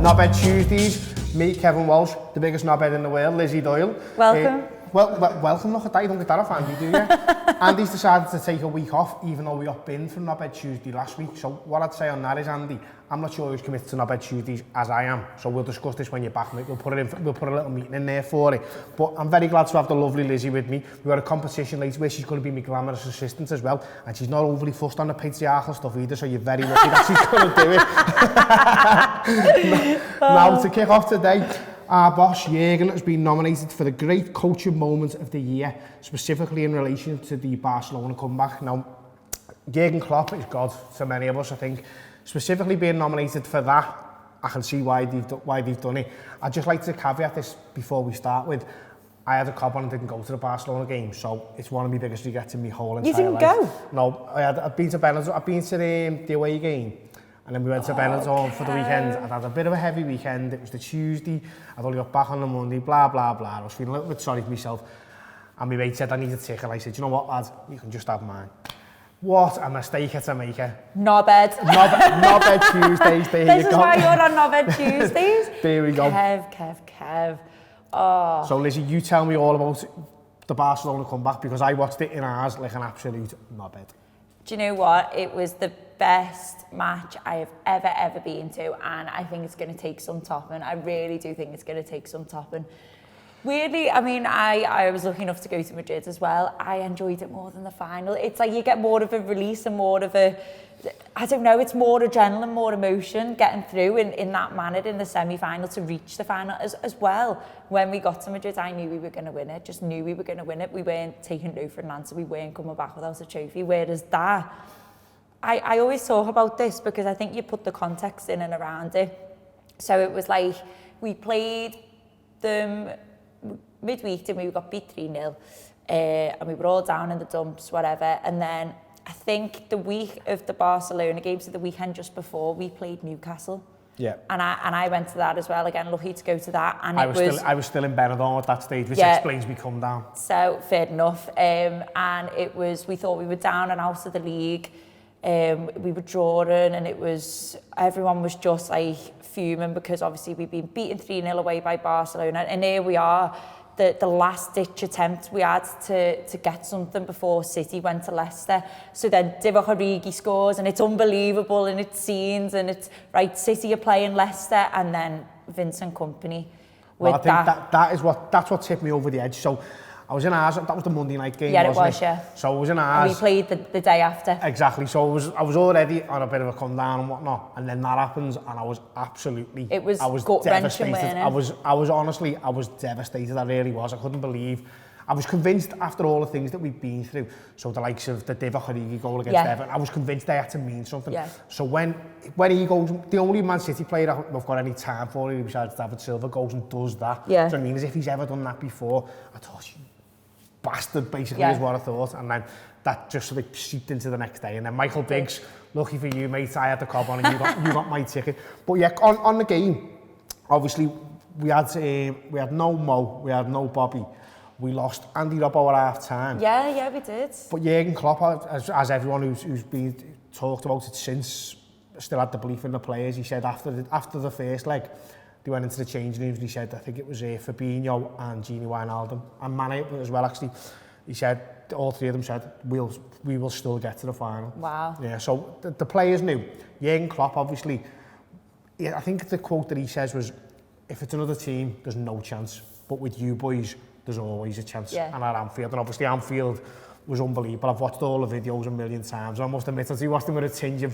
Knobhead Tuesdays. Me, Kevin Walsh, the biggest knobhead in the world, Lizzie Doyle. Welcome. Welcome, look at that, you don't get that off Andy, do you? Andy's decided to take a week off, even though we got binned from Knobhead Tuesday last week. So what I'd say on that is, Andy, I'm not sure who's committed to Knobhead Tuesdays as I am. So we'll discuss this when you're back, mate. We'll put a little meeting in there for it. But I'm very glad to have the lovely Lizzie with me. We've got a competition later where she's going to be my glamorous assistant as well. And she's not overly fussed on the patriarchal stuff either, so you're very lucky that she's going to do it. Now, to kick off today, our boss, Jurgen, has been nominated for the Great Coaching Moment of the Year, specifically in relation to the Barcelona comeback. Now, Jurgen Klopp is God to many of us, I think. Specifically being nominated for that, I can see why they've done it. I'd just like to caveat this before we start with, I had a cob on and didn't go to the Barcelona game, so it's one of my biggest regrets in my whole entire life. You didn't go? No, I've been to Benetton, I've been to the away game. And then we went to Benetton for the weekend. I'd had a bit of a heavy weekend. It was the Tuesday. I'd only got back on the Monday, blah, blah, blah. I was feeling a little bit sorry for myself. And my mate said I needed a ticket. I said, you know what, lad? You can just have mine. What a mistake to make it. Knobhead. Knobhead Tuesdays, there you go. This is why you're on Knobhead Tuesdays? There we go. Kev. Oh. So Lizzie, you tell me all about the Barcelona comeback, because I watched it in ours like an absolute knobhead. Do you know what? It was the best match I have ever been to, and I think it's going to take some topping. I really do think it's going to take some topping. Weirdly, I mean, I was lucky enough to go to Madrid as well. I enjoyed it more than the final. It's like you get more of a release and more of a, I don't know, it's more adrenaline, more emotion getting through in that manner in the semi-final to reach the final as well. When we got to Madrid, I knew we were going to win it, just knew we were going to win it. We weren't taking no for an answer, we weren't coming back without a trophy. Whereas that, I always talk about this because I think you put the context in and around it. So it was like, we played them midweek and we got beat 3-0 and we were all down in the dumps, whatever. And then I think the week of the Barcelona game, so the weekend just before, we played Newcastle. Yeah. And I went to that as well. Again, lucky to go to that. And I was still in Benetton at that stage, which explains me come down. So fair enough. And it was, we thought we were down and out of the league. We were drawing, and it was, everyone was just like fuming because obviously we'd been beaten 3-0 away by Barcelona, and here we are, the last ditch attempt we had to get something before City went to Leicester. So then Divock Origi scores, and it's unbelievable, and it's scenes, and it's right, City are playing Leicester, and then Vincent Kompany with I think that's what tipped me over the edge. So I was in ours, that was the Monday night game, wasn't it? Yeah, it was, yeah. So I was in ours. And we played the day after. Exactly, so I was already on a bit of a come down and whatnot, and then that happens, and I was absolutely, it was I was gut-wrenching, devastated. I was honestly, I was devastated, I really was. I couldn't believe. I was convinced after all the things that we've been through, so the likes of the Divock Origi goal against Everton, I was convinced they had to mean something. Yeah. So when he goes, the only Man City player I've got any time for besides David Silva goes and does that. Yeah. So I mean, as if he's ever done that before, I thought, bastard, basically, is what I thought. And then that just sort of seeped into the next day. And then Michael Biggs, lucky for you, mate, I had the cob on and you got my ticket. But yeah, on the game, obviously, we had no Mo, we had no Bobby. We lost Andy Robbo at half-time. Yeah, we did. But Jurgen Klopp, as everyone who's been talked about it since, still had the belief in the players. He said after the first leg, they went into the changing rooms and he said, I think it was Fabinho and Gini Wijnaldum and Mane as well, actually. He said, all three of them said, we will still get to the final. Wow. Yeah, so the players knew. Jurgen Klopp, obviously, I think the quote that he says was, if it's another team, there's no chance. But with you boys, there's always a chance. Yeah. And at Anfield, and obviously Anfield was unbelievable. I've watched all the videos a million times. I must admit, I watched them with a tinge of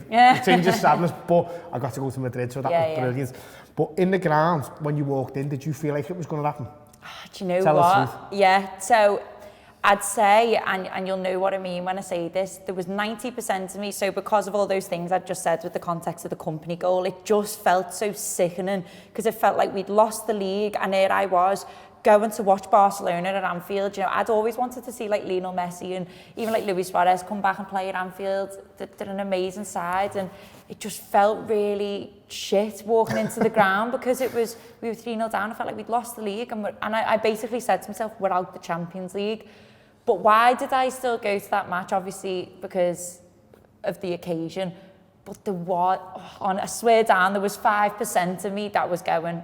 sadness, but I got to go to Madrid, so that was brilliant. But in the ground, when you walked in, did you feel like it was going to happen? Do you know Tell what? The truth. Yeah, so I'd say, and you'll know what I mean when I say this, there was 90% of me, so because of all those things I've just said with the context of the Kompany goal, it just felt so sickening, because it felt like we'd lost the league, and here I was, going to watch Barcelona at Anfield. You know, I'd always wanted to see like Lionel Messi and even like Luis Suarez come back and play at Anfield. They're an amazing side, and it just felt really shit walking into the ground because we were 3-0 down. I felt like we'd lost the league, and I basically said to myself, we're out the Champions League. But why did I still go to that match? Obviously because of the occasion. But there was, I swear down, there was 5% of me that was going,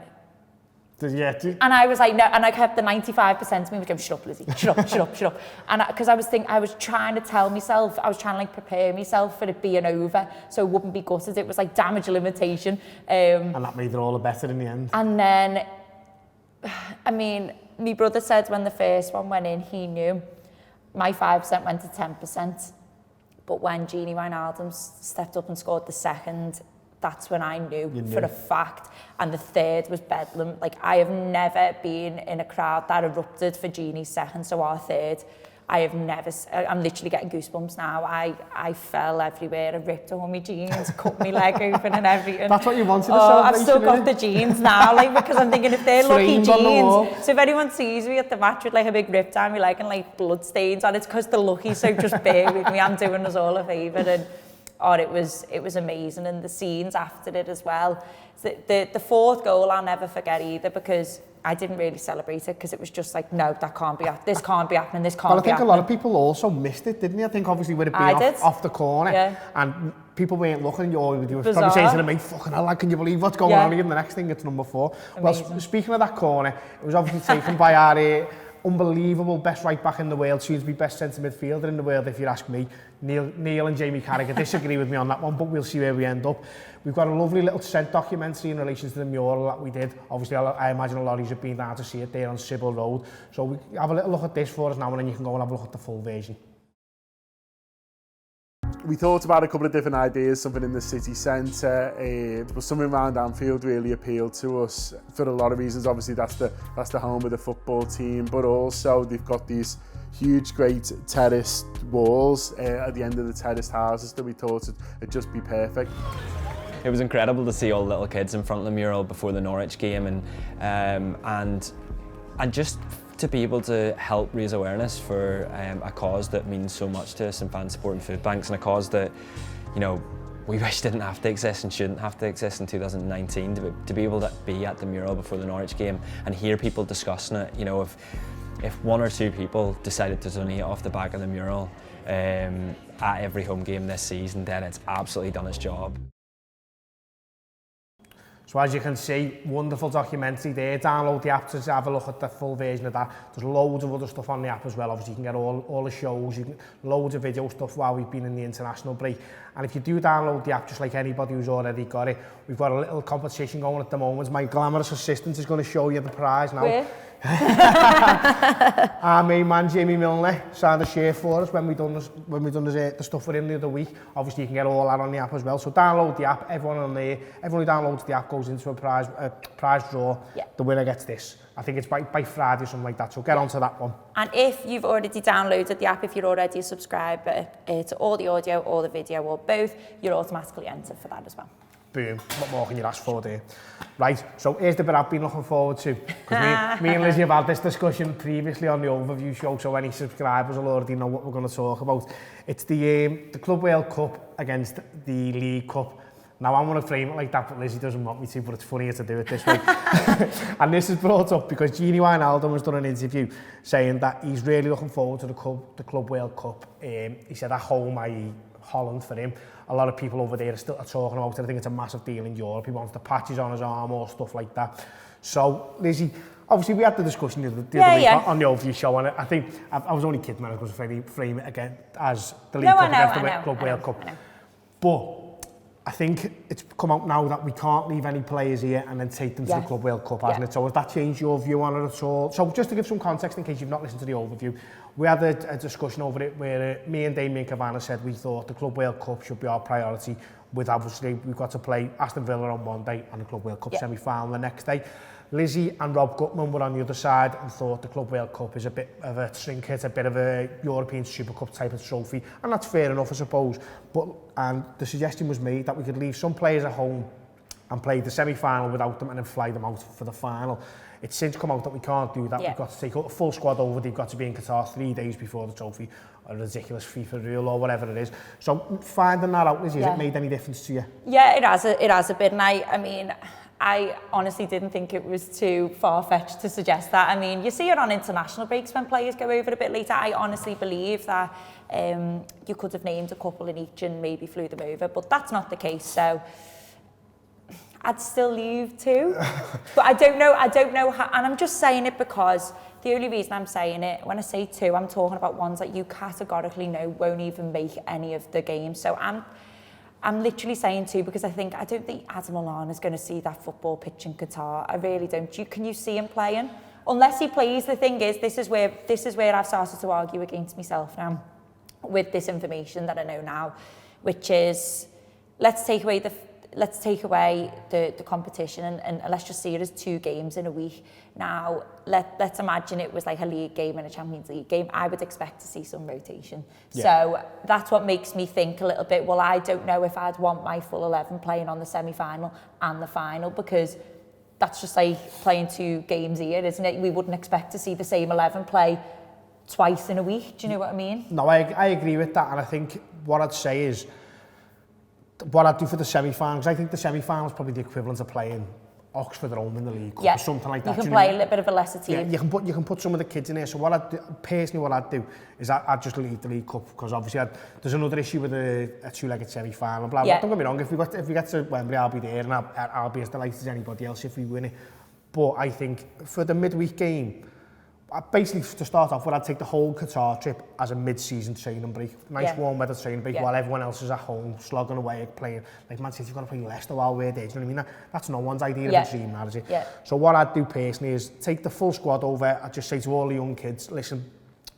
and I was like, no, and I kept the 95% of me was going, shut up, Lizzie, shut up, shut up, shut up. And because I was trying to tell myself, I was trying to like prepare myself for it being over, so it wouldn't be gutted. It was like damage limitation. And that made it all the better in the end. And then, I mean, my brother said when the first one went in, he knew. My 5% went to 10%. But when Gini Wijnaldum stepped up and scored the second, that's when I knew for a fact. And the third was bedlam. Like, I have never been in a crowd that erupted for Gini's second, so our third. I have never, I'm literally getting goosebumps now. I fell everywhere, I ripped all my jeans, cut my leg open and everything. That's what you wanted, a celebration, I've still got innit? the jeans now, like, because I'm thinking if they're lucky jeans. So if anyone sees me at the match with like a big rip down my leg and like blood stains, and it's because they're lucky, so just bear with me, I'm doing us all a favour. And it was amazing, and the scenes after it as well. The fourth goal I'll never forget either, because I didn't really celebrate it because it was just like, no, that can't be, this can't be happening, this can't be happening. But I think a lot of people also missed it, didn't they? I think obviously with it being off the corner, and people weren't looking, you were probably saying to them, mate, fucking hell, like, can you believe what's going on here? And the next thing, it's number 4. Amazing. Well, speaking of that corner, it was obviously taken by our unbelievable best right back in the world, soon to be best centre midfielder in the world, if you ask me. Neil and Jamie Carragher disagree with me on that one, but we'll see where we end up. We've got a lovely little scent documentary in relation to the mural that we did. Obviously, I imagine a lot of you have been down to see it there on Sybil Road. So we have a little look at this for us now, and then you can go and have a look at the full version. We thought about a couple of different ideas, something in the city centre, but something around Anfield really appealed to us for a lot of reasons. Obviously, that's the home of the football team, but also they've got these huge, great terraced walls at the end of the terraced houses that we thought it'd just be perfect. It was incredible to see all the little kids in front of the mural before the Norwich game, and just to be able to help raise awareness for a cause that means so much to us in fan supporting food banks, and a cause that, you know, we wish didn't have to exist and shouldn't have to exist in 2019, to be able to be at the mural before the Norwich game and hear people discussing it. You know, if 1 or 2 people decided to donate off the back of the mural at every home game this season, then it's absolutely done its job. So as you can see, wonderful documentary there. Download the app to have a look at the full version of that. There's loads of other stuff on the app as well. Obviously, you can get all the shows, loads of video stuff while we've been in the international break. And if you do download the app, just like anybody who's already got it, we've got a little competition going at the moment. My glamorous assistant is going to show you the prize now. Where? Our main man Jamie Milner signed a shirt for us when we done the stuff for him the other week. Obviously you can get all that on the app as well, so download the app. Everyone on there, everyone who downloads the app goes into a prize draw. The winner gets this. I think it's by Friday or something like that, so get onto that one. And if you've already downloaded the app, if you're already a subscriber to all the audio or the video or both, you're automatically entered for that as well. Boom, what more can you ask for there? Right, so here's the bit I've been looking forward to. Because me and Lizzie have had this discussion previously on the overview show, so any subscribers will already know what we're going to talk about. It's the Club World Cup against the League Cup. Now, I'm going to frame it like that, but Lizzie doesn't want me to, but it's funnier to do it this way. And this is brought up because Gini Wijnaldum has done an interview saying that he's really looking forward to the Club World Cup. He said at home, i.e. Holland for him. A lot of people over there are still talking about it. I think it's a massive deal in Europe. He wants the patches on his arm or stuff like that. So, Lizzie, obviously we had the discussion the other week on the overview show, and I think I was only kidding when I was going to frame it again as the League Cup against the Club World Cup. But I think it's come out now that we can't leave any players here and then take them to the Club World Cup, hasn't it? So has that changed your view on it at all? So just to give some context in case you've not listened to the overview, we had a discussion over it where me and Damien Cavanagh said we thought the Club World Cup should be our priority, with obviously we've got to play Aston Villa on one day and the Club World Cup semi-final the next day. Lizzie and Rob Gutman were on the other side and thought the Club World Cup is a bit of a trinket, a bit of a European Super Cup type of trophy, and that's fair enough, I suppose. And the suggestion was made that we could leave some players at home and play the semi-final without them and then fly them out for the final. It's since come out that we can't do that. We've got to take a full squad over. They've got to be in Qatar 3 days before the trophy, a ridiculous FIFA rule or whatever it is. So finding that out, Lizzie, has it made any difference to you? Yeah, it has a bit. And I mean, I honestly didn't think it was too far-fetched to suggest that. I mean, you see it on international breaks when players go over a bit later. I honestly believe that you could have named a couple in each and maybe flew them over, but that's not the case. So I'd still leave 2. But I don't know how, and I'm just saying it because the only reason I'm saying it, when I say 2, I'm talking about ones that you categorically know won't even make any of the games. So I'm literally saying 2 because I don't think Adam Lallana is going to see that football pitch in Qatar. I really don't. Can you see him playing? Unless he plays, the thing is, this is where I've started to argue against myself now with this information that I know now, which is let's take away the competition and let's just see it as 2 games in a week. Now, let's imagine it was like a league game and a Champions League game. I would expect to see some rotation. Yeah. So that's what makes me think a little bit, well, I don't know if I'd want my full 11 playing on the semi-final and the final, because that's just like playing 2 games here, isn't it? We wouldn't expect to see the same 11 play twice in a week. Do you know what I mean? No, I agree with that. And I think what I'd say is, what I'd do for the semi-finals, I think the semi-final is probably the equivalent of playing Oxford at home in the League Cup or something like that. You can play a little bit of a lesser team. Yeah, you can put some of the kids in there. So what I'd do is I'd just leave the League Cup, because obviously there's another issue with a 2-legged semi-final. Blah, blah. Don't get me wrong, if we get to Wembley, I'll be there, and I'll be as delighted as anybody else if we win it. But I think for the midweek game, basically to start off with, I'd take the whole Qatar trip as a mid-season training break. Nice warm weather training break while everyone else is at home, slogging away, playing. Like Man City, you've got to play Leicester while we're there. Do you know what I mean? That's no one's idea of a dream, that is it? Yeah. So what I'd do personally is take the full squad over. I'd just say to all the young kids, listen,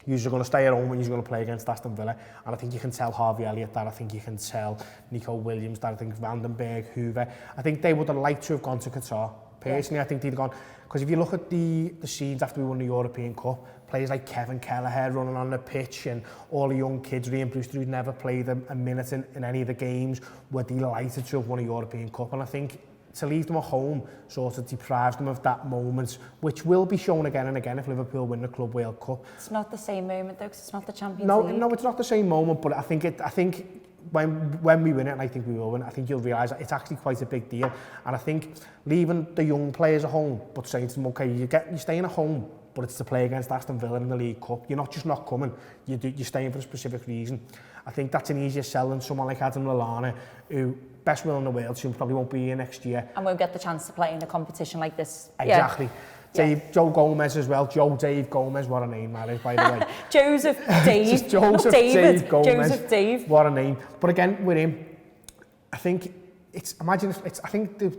you're going to stay at home and you're going to play against Aston Villa. And I think you can tell Harvey Elliott that. I think you can tell Nico Williams that. I think Vandenberg, Hoover. I think they would have liked to have gone to Qatar. Personally, I think they'd gone. Because if you look at the scenes after we won the European Cup, players like Kevin Kelleher running on the pitch and all the young kids, Ryan Brewster, who'd never played a minute in any of the games, were delighted to have won a European Cup. And I think to leave them at home sort of deprives them of that moment, which will be shown again and again if Liverpool win the Club World Cup. It's not the same moment though, because it's not the Champions League. No, it's not the same moment, but I think when we win it, and I think we will win, I think you'll realise that it's actually quite a big deal. And I think leaving the young players at home, but saying to them, okay, you're staying at home, but it's to play against Aston Villa in the League Cup. You're not just not coming, you're staying for a specific reason. I think that's an easier sell than someone like Adam Lallana, who, best will in the world, soon probably won't be here next year. And won't get the chance to play in a competition like this. Exactly. Yeah. Joe Gomez as well. Dave Gomez, what a name that is, by the way. Joseph Dave. Joseph Dave Gomez. Joseph Dave. What a name. But again, with him, I think I think the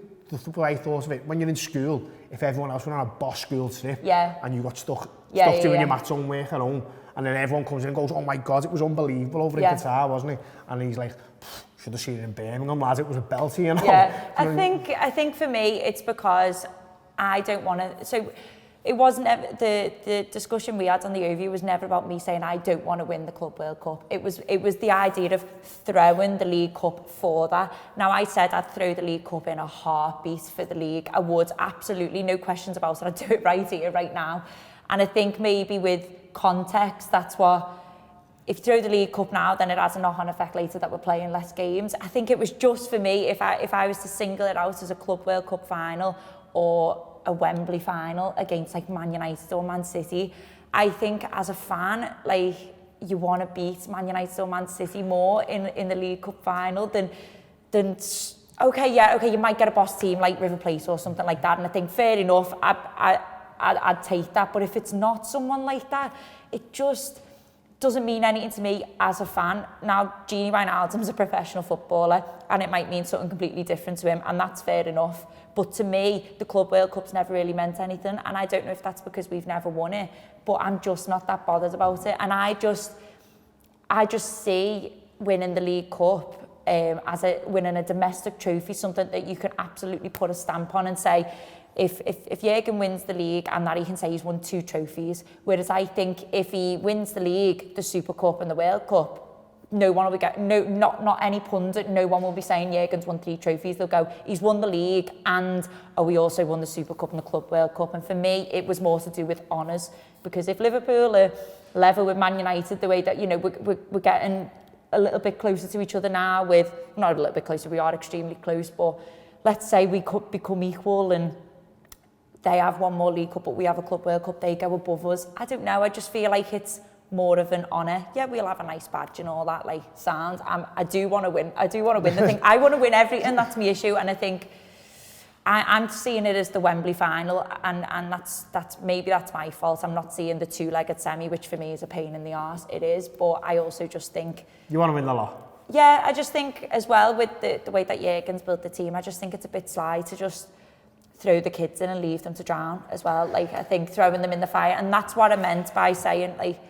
way I thought of it, when you're in school, if everyone else went on a boss school trip and you got stuck doing your maths homework at home, and then everyone comes in and goes, oh my God, it was unbelievable over in Qatar, wasn't it? And he's like, should have seen it in Birmingham, lads, it was a belter, you know? Yeah, I think for me, it's because I don't want to, so it wasn't ever, the discussion we had on the overview was never about me saying I don't want to win the Club World Cup. It was the idea of throwing the League Cup for that. Now I said I'd throw the League Cup in a heartbeat for the league. I would, absolutely, no questions about it. I'd do it right here, right now. And I think maybe with context, that's what, if you throw the League Cup now, then it has a knock-on effect later that we're playing less games. I think it was just for me, if I was to single it out as a Club World Cup final or a Wembley final against like Man United or Man City, I think as a fan, like, you want to beat Man United or Man City more in the League Cup final than okay, you might get a boss team like River Plate or something like that, and I think fair enough, I'd take that. But if it's not someone like that, it just doesn't mean anything to me as a fan. Now, Gini Wijnaldum's a professional footballer, and it might mean something completely different to him, and that's fair enough. But to me, the Club World Cup's never really meant anything, and I don't know if that's because we've never won it, but I'm just not that bothered about it. And I just see winning the League Cup as winning a domestic trophy, something that you can absolutely put a stamp on and say, if Jurgen wins the league, and that he can say he's won 2 trophies, whereas I think if he wins the league, the Super Cup and the World Cup, no one will get, not any pundit, no one will be saying Jurgen's won 3 trophies. They'll go, he's won the league, and we also won the Super Cup and the Club World Cup. And for me, it was more to do with honours, because if Liverpool are level with Man United, the way that, you know, we're getting a little bit closer to each other now, with, not a little bit closer, we are extremely close, but let's say we could become equal and they have one more League Cup, but we have a Club World Cup, they go above us. I don't know, I just feel like it's more of an honour. Yeah, we'll have a nice badge and all that, like, sounds. I do want to win. I do want to win the thing. I want to win everything, that's my issue. And I think I'm seeing it as the Wembley final, and that's maybe that's my fault. I'm not seeing the two-legged semi, which for me is a pain in the arse. It is, but I also just think... You want to win the lot? Yeah, I just think as well with the way that Jurgen's built the team, I just think it's a bit sly to just throw the kids in and leave them to drown as well. Like, I think throwing them in the fire, and that's what I meant by saying, like,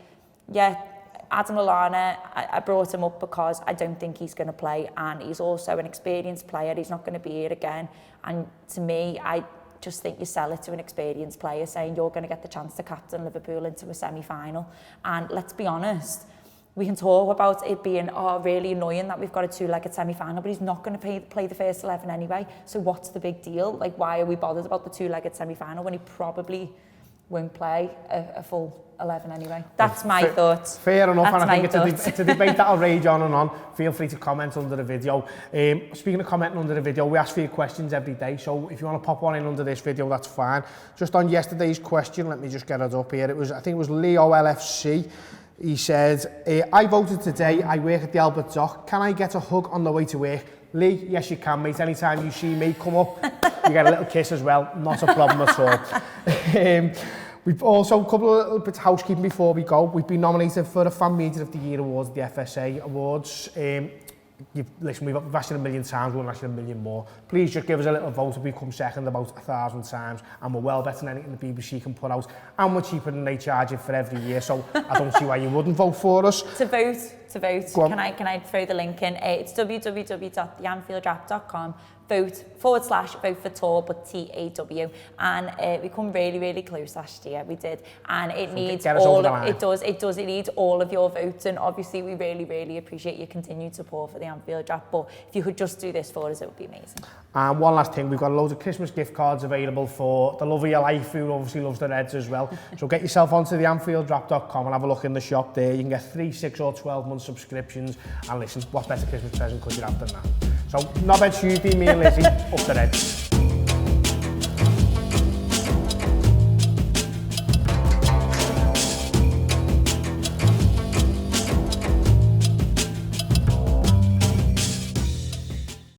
yeah, Adam Lallana, I brought him up because I don't think he's going to play, and he's also an experienced player. He's not going to be here again. And to me, I just think you sell it to an experienced player, saying you're going to get the chance to captain Liverpool into a semi-final. And let's be honest, we can talk about it being really annoying that we've got a two-legged semi-final, but he's not going to play the first 11 anyway. So what's the big deal? Like, why are we bothered about the two-legged semi-final when he probably won't play a full 11 anyway? That's my thoughts. Fair enough, that's and I think it's a debate that'll rage on and on. Feel free to comment under the video. Speaking of commenting under the video, we ask for your questions every day, so if you want to pop one in under this video, that's fine. Just on yesterday's question, let me just get it up here. I think it was Leo LFC. He said, I voted today, I work at the Albert Dock. Can I get a hug on the way to work? Lee, yes you can, mate. Anytime you see me come up, you get a little kiss as well. Not a problem at all. We've also, a couple of little bits of housekeeping before we go. We've been nominated for the Fan Media of the Year Awards, the FSA Awards. Listen, we've asked it 1 million times, we'll ask it 1 million more. Please just give us a little vote to become second about 1,000 times, and we're well better than anything the BBC can put out, and we're cheaper than they charge it for every year, so I don't see why you wouldn't vote for us. To vote, can I throw the link in? It's www.theanfieldwrap.com. Vote /vote for Tor, but TAW, and we come really close last year. We did, and it needs all of it needs all of your votes, and obviously we really appreciate your continued support for the Anfield Wrap. But if you could just do this for us, it would be amazing. And one last thing, we've got loads of Christmas gift cards available for the love of your life, who obviously loves the Reds as well. So get yourself onto theanfieldwrap.com and have a look in the shop there. You can get 3, 6 or 12 month subscriptions, and listen, what better Christmas present could you have than that? So, Knobhead Tuesday, me and Lizzie, up the Reds.